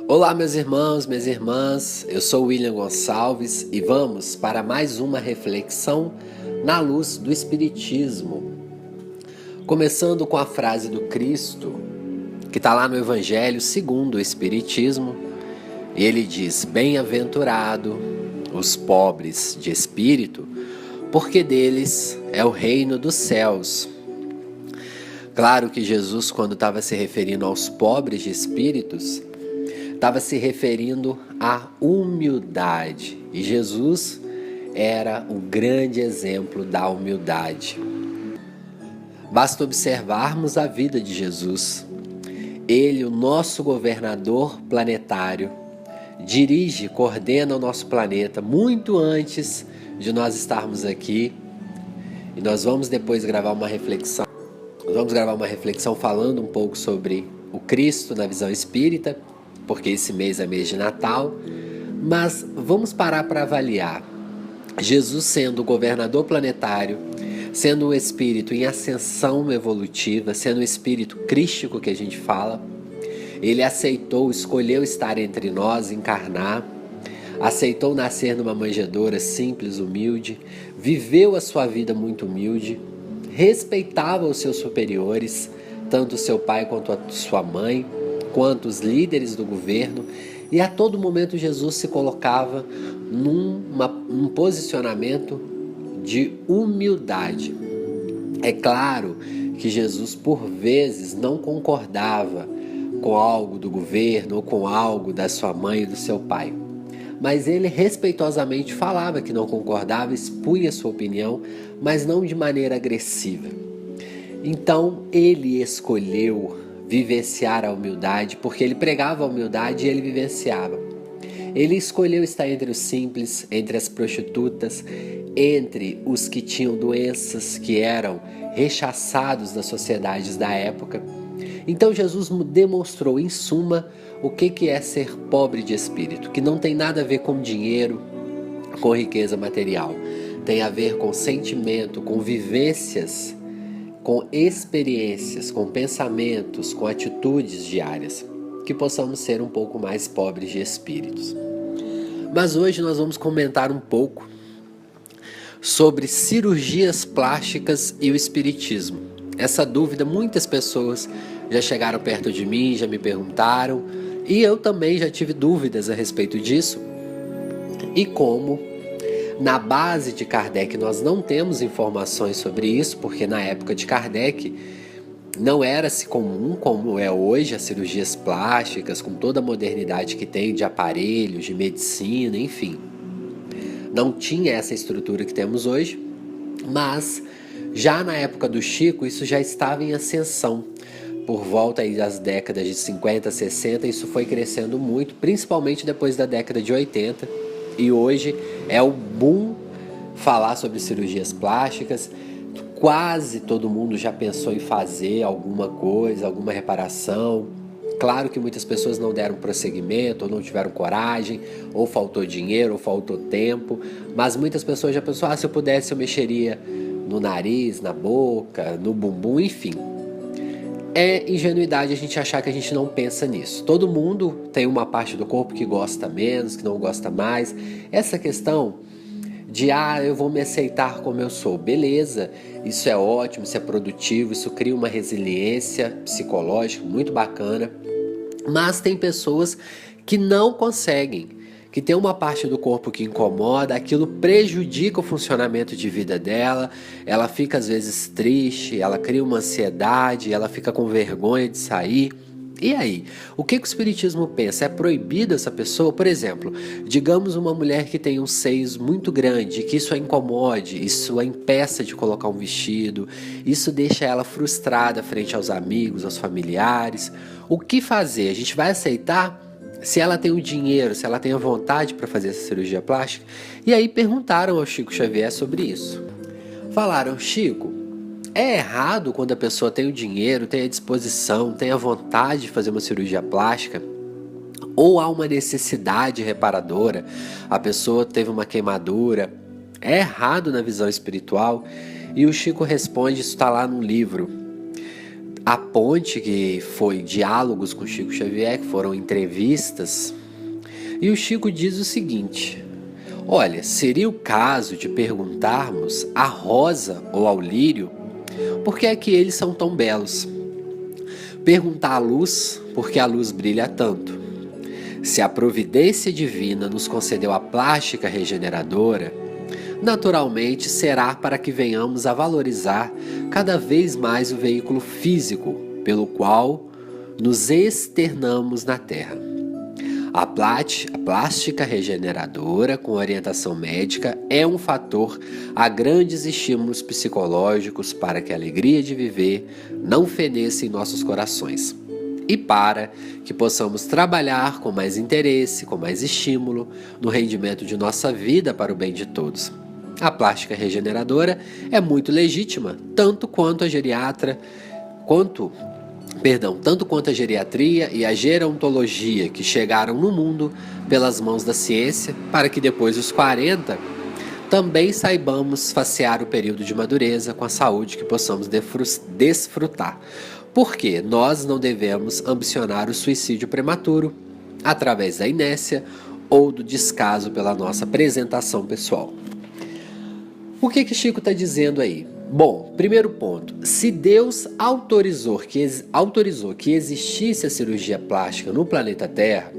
Olá, meus irmãos, minhas irmãs, eu sou William Gonçalves e vamos para mais uma reflexão na luz do Espiritismo. Começando com a frase do Cristo, que está lá no Evangelho segundo o Espiritismo, e ele diz: bem-aventurado os pobres de espírito, porque deles é o reino dos céus. Claro que Jesus, quando estava se referindo aos pobres de espíritos, estava se referindo à humildade. E Jesus era o grande exemplo da humildade. Basta observarmos a vida de Jesus. Ele, o nosso governador planetário, dirige, coordena o nosso planeta muito antes de nós estarmos aqui. E nós vamos depois gravar uma reflexão. Vamos gravar uma reflexão falando um pouco sobre o Cristo na visão espírita, porque esse mês é mês de Natal, mas vamos parar para avaliar. Jesus sendo o governador planetário, sendo um espírito em ascensão evolutiva, sendo um espírito crístico que a gente fala, ele aceitou, escolheu estar entre nós, encarnar, aceitou nascer numa manjedoura simples, humilde, viveu a sua vida muito humilde, respeitava os seus superiores, tanto seu pai quanto a sua mãe, quanto os líderes do governo, e a todo momento Jesus se colocava num posicionamento de humildade. É claro que Jesus por vezes não concordava com algo do governo ou com algo da sua mãe e do seu pai, mas ele respeitosamente falava que não concordava, expunha sua opinião, mas não de maneira agressiva. Então ele escolheu vivenciar a humildade, porque ele pregava a humildade e ele vivenciava. Ele escolheu estar entre os simples, entre as prostitutas, entre os que tinham doenças, que eram rechaçados das sociedades da época. Então Jesus demonstrou, em suma, o que é ser pobre de espírito, que não tem nada a ver com dinheiro, com riqueza material. Tem a ver com sentimento, com vivências, com experiências, com pensamentos, com atitudes diárias, que possamos ser um pouco mais pobres de espíritos. Mas hoje nós vamos comentar um pouco sobre cirurgias plásticas e o espiritismo. Essa dúvida muitas pessoas já chegaram perto de mim, já me perguntaram, e eu também já tive dúvidas a respeito disso. E como na base de Kardec nós não temos informações sobre isso, porque na época de Kardec não era-se comum como é hoje as cirurgias plásticas, com toda a modernidade que tem de aparelhos, de medicina, enfim. Não tinha essa estrutura que temos hoje, mas já na época do Chico isso já estava em ascensão. Por volta aí das décadas de 50, 60, isso foi crescendo muito, principalmente depois da década de 80. E hoje é o boom falar sobre cirurgias plásticas. Quase todo mundo já pensou em fazer alguma coisa, alguma reparação. Claro que muitas pessoas não deram prosseguimento, ou não tiveram coragem, ou faltou dinheiro, ou faltou tempo. Mas muitas pessoas já pensaram, se eu pudesse eu mexeria no nariz, na boca, no bumbum, enfim. É ingenuidade a gente achar que a gente não pensa nisso. Todo mundo tem uma parte do corpo que gosta menos, que não gosta mais. Essa questão de, eu vou me aceitar como eu sou. Beleza, isso é ótimo, isso é produtivo, isso cria uma resiliência psicológica muito bacana. Mas tem pessoas que não conseguem, que tem uma parte do corpo que incomoda, aquilo prejudica o funcionamento de vida dela, ela fica às vezes triste, ela cria uma ansiedade, ela fica com vergonha de sair. E aí, o que o espiritismo pensa? É proibido essa pessoa? Por exemplo, digamos uma mulher que tem um seios muito grande, que isso a incomode, isso a impeça de colocar um vestido, isso deixa ela frustrada frente aos amigos, aos familiares. O que fazer? A gente vai aceitar? Se ela tem o dinheiro, se ela tem a vontade para fazer essa cirurgia plástica? E aí perguntaram ao Chico Xavier sobre isso. Falaram, Chico, é errado quando a pessoa tem o dinheiro, tem a disposição, tem a vontade de fazer uma cirurgia plástica? Ou há uma necessidade reparadora? A pessoa teve uma queimadura? É errado na visão espiritual? E o Chico responde, isso está lá no livro a ponte que foi diálogos com Chico Xavier, que foram entrevistas, e o Chico diz o seguinte: olha, seria o caso de perguntarmos à rosa ou ao lírio por que é que eles são tão belos. Perguntar à luz por que a luz brilha tanto. Se a providência divina nos concedeu a plástica regeneradora, naturalmente será para que venhamos a valorizar cada vez mais o veículo físico pelo qual nos externamos na Terra. A plástica regeneradora com orientação médica é um fator a grandes estímulos psicológicos para que a alegria de viver não feneça em nossos corações e para que possamos trabalhar com mais interesse, com mais estímulo no rendimento de nossa vida para o bem de todos. A plástica regeneradora é muito legítima, tanto quanto a geriatria e a gerontologia que chegaram no mundo pelas mãos da ciência, para que depois dos 40 também saibamos facear o período de madureza com a saúde que possamos desfrutar. Porque nós não devemos ambicionar o suicídio prematuro através da inércia ou do descaso pela nossa apresentação pessoal. O que Chico está dizendo aí? Bom, primeiro ponto, se Deus autorizou que existisse a cirurgia plástica no planeta Terra,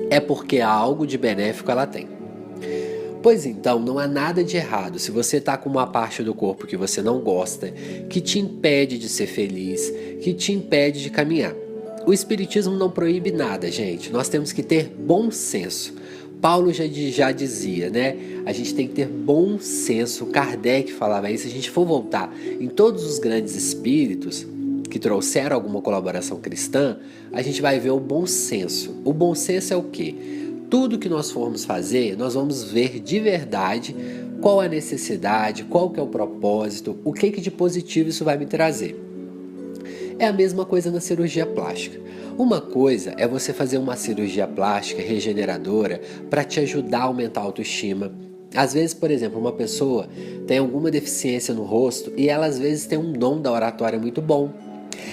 é porque algo de benéfico ela tem. Pois então, não há nada de errado se você está com uma parte do corpo que você não gosta, que te impede de ser feliz, que te impede de caminhar. O Espiritismo não proíbe nada, gente. Nós temos que ter bom senso. Paulo já dizia, né? A gente tem que ter bom senso. Kardec falava isso. Se a gente for voltar em todos os grandes espíritos que trouxeram alguma colaboração cristã, a gente vai ver o bom senso. O bom senso é o quê? Tudo que nós formos fazer, nós vamos ver de verdade qual a necessidade, qual que é o propósito, o que de positivo isso vai me trazer. É a mesma coisa na cirurgia plástica. Uma coisa é você fazer uma cirurgia plástica regeneradora para te ajudar a aumentar a autoestima. Às vezes, por exemplo, uma pessoa tem alguma deficiência no rosto e ela às vezes tem um dom da oratória muito bom.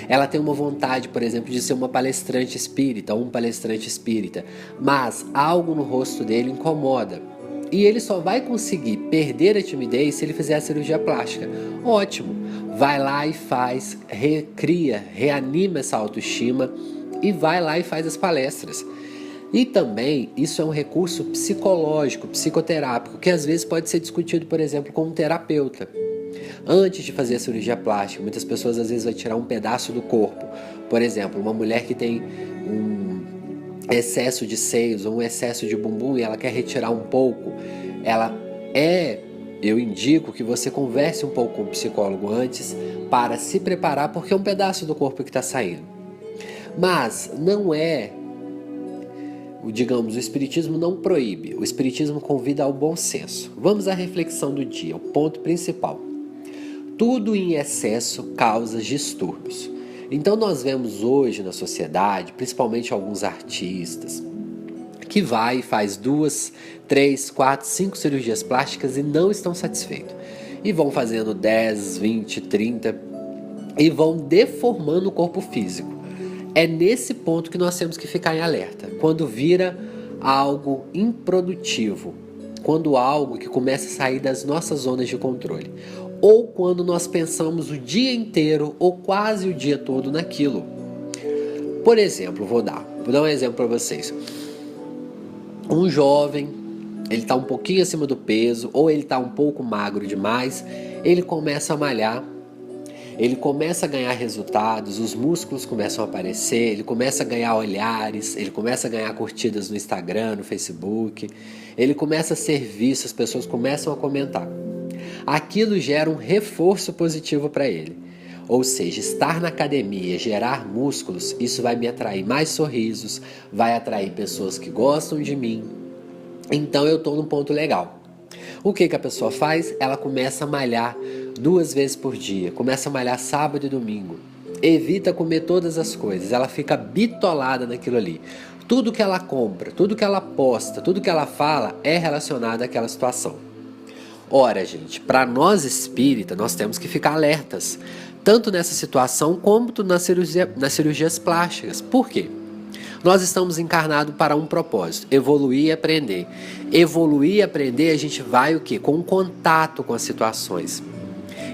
Ela tem uma vontade, por exemplo, de ser uma palestrante espírita ou um palestrante espírita, mas algo no rosto dele incomoda. E ele só vai conseguir perder a timidez se ele fizer a cirurgia plástica. Ótimo! Vai lá e faz, recria, reanima essa autoestima e vai lá e faz as palestras. E também isso é um recurso psicológico, psicoterápico, que às vezes pode ser discutido, por exemplo, com um terapeuta. Antes de fazer a cirurgia plástica, muitas pessoas às vezes vão tirar um pedaço do corpo. Por exemplo, uma mulher que tem um excesso de seios ou um excesso de bumbum e ela quer retirar um pouco, eu indico que você converse um pouco com o psicólogo antes para se preparar, porque é um pedaço do corpo que está saindo. Mas não é, digamos, o Espiritismo não proíbe, o Espiritismo convida ao bom senso. Vamos à reflexão do dia, o ponto principal. Tudo em excesso causa distúrbios. Então nós vemos hoje na sociedade, principalmente alguns artistas, que vai e faz 2, 3, 4, 5 cirurgias plásticas e não estão satisfeitos. E vão fazendo 10, 20, 30 e vão deformando o corpo físico. É nesse ponto que nós temos que ficar em alerta. Quando vira algo improdutivo, quando algo que começa a sair das nossas zonas de controle, ou quando nós pensamos o dia inteiro ou quase o dia todo naquilo. Por exemplo, vou dar um exemplo para vocês. Um jovem, ele está um pouquinho acima do peso ou ele está um pouco magro demais, ele começa a malhar, ele começa a ganhar resultados, os músculos começam a aparecer, ele começa a ganhar olhares, ele começa a ganhar curtidas no Instagram, no Facebook, ele começa a ser visto, as pessoas começam a comentar. Aquilo gera um reforço positivo para ele. Ou seja, estar na academia, gerar músculos, isso vai me atrair mais sorrisos, vai atrair pessoas que gostam de mim. Então eu estou num ponto legal. O que a pessoa faz? Ela começa a malhar 2 vezes por dia, começa a malhar sábado e domingo. Evita comer todas as coisas, ela fica bitolada naquilo ali. Tudo que ela compra, tudo que ela posta, tudo que ela fala é relacionado àquela situação. Ora, gente, para nós espíritas, nós temos que ficar alertas. tanto nessa situação como nas cirurgias plásticas. Por quê? Nós estamos encarnados para um propósito, evoluir e aprender. Evoluir e aprender, a gente vai o quê? Com um contato com as situações.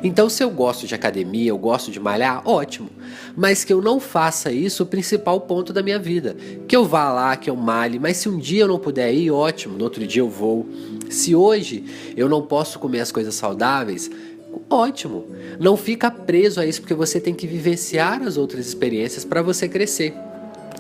Então, se eu gosto de academia, eu gosto de malhar, ótimo. Mas que eu não faça isso o principal ponto da minha vida. Que eu vá lá, que eu malhe, mas se um dia eu não puder ir, ótimo, no outro dia eu vou. Se hoje eu não posso comer as coisas saudáveis, ótimo. Não fica preso a isso, porque você tem que vivenciar as outras experiências para você crescer.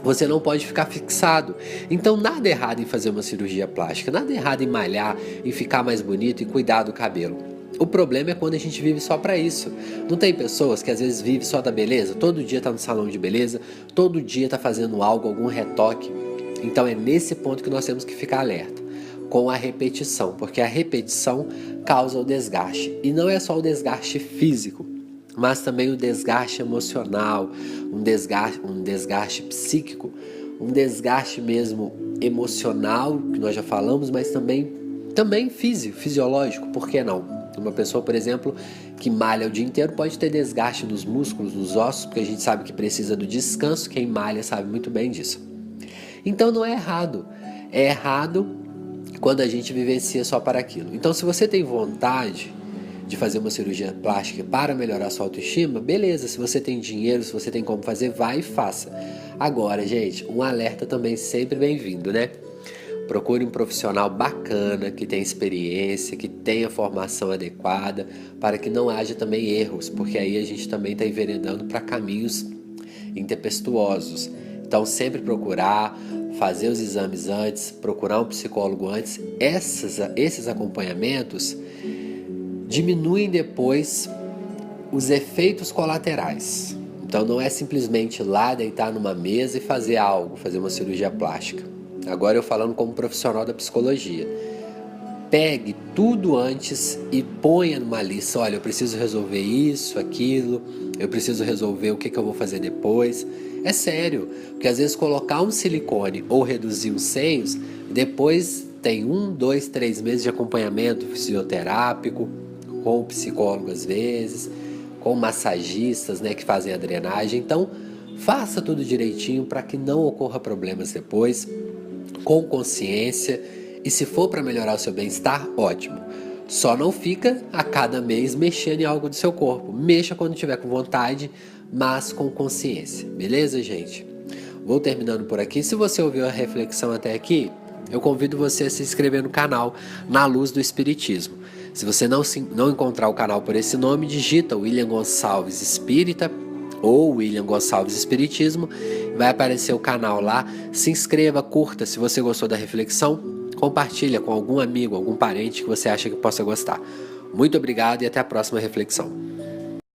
Você não pode ficar fixado. Então nada errado em fazer uma cirurgia plástica, nada errado em malhar, em ficar mais bonito e cuidar do cabelo. O problema é quando a gente vive só para isso. Não tem pessoas que às vezes vivem só da beleza? Todo dia tá no salão de beleza, todo dia tá fazendo algo, algum retoque. Então é nesse ponto que nós temos que ficar alerta. Com a repetição, porque a repetição causa o desgaste. E não é só o desgaste físico, mas também o desgaste emocional, um desgaste psíquico, um desgaste mesmo emocional, que nós já falamos, mas também fisiológico, por que não? Uma pessoa, por exemplo, que malha o dia inteiro pode ter desgaste nos músculos, nos ossos, porque a gente sabe que precisa do descanso, quem malha sabe muito bem disso. Então não é errado, é errado quando a gente vivencia só para aquilo. Então se você tem vontade de fazer uma cirurgia plástica para melhorar a sua autoestima, beleza, se você tem dinheiro, se você tem como fazer, vai e faça. Agora, gente, um alerta também sempre bem-vindo, né? Procure um profissional bacana, que tenha experiência, que tenha formação adequada, para que não haja também erros, porque aí a gente também está enveredando para caminhos intempestuosos. Então, sempre procurar, fazer os exames antes, procurar um psicólogo antes. Esses acompanhamentos diminuem depois os efeitos colaterais. Então não é simplesmente ir lá, deitar numa mesa e fazer algo, fazer uma cirurgia plástica. Agora eu falando como profissional da psicologia. Pegue tudo antes e ponha numa lista. Olha, eu preciso resolver isso, aquilo, eu preciso resolver o que eu vou fazer depois. É sério, porque às vezes colocar um silicone ou reduzir os seios, depois tem 1, 2, 3 meses de acompanhamento fisioterápico, com o psicólogo às vezes, com massagistas, né, que fazem a drenagem. Então, faça tudo direitinho para que não ocorra problemas depois, com consciência, e se for para melhorar o seu bem-estar, ótimo. Só não fica a cada mês mexendo em algo do seu corpo. Mexa quando tiver com vontade, mas com consciência. Beleza, gente? Vou terminando por aqui. Se você ouviu a reflexão até aqui, eu convido você a se inscrever no canal Na Luz do Espiritismo. Se você não encontrar o canal por esse nome, digita William Gonçalves Espírita ou William Gonçalves Espiritismo. Vai aparecer o canal lá. Se inscreva, curta. Se você gostou da reflexão, compartilha com algum amigo, algum parente que você acha que possa gostar. Muito obrigado e até a próxima reflexão.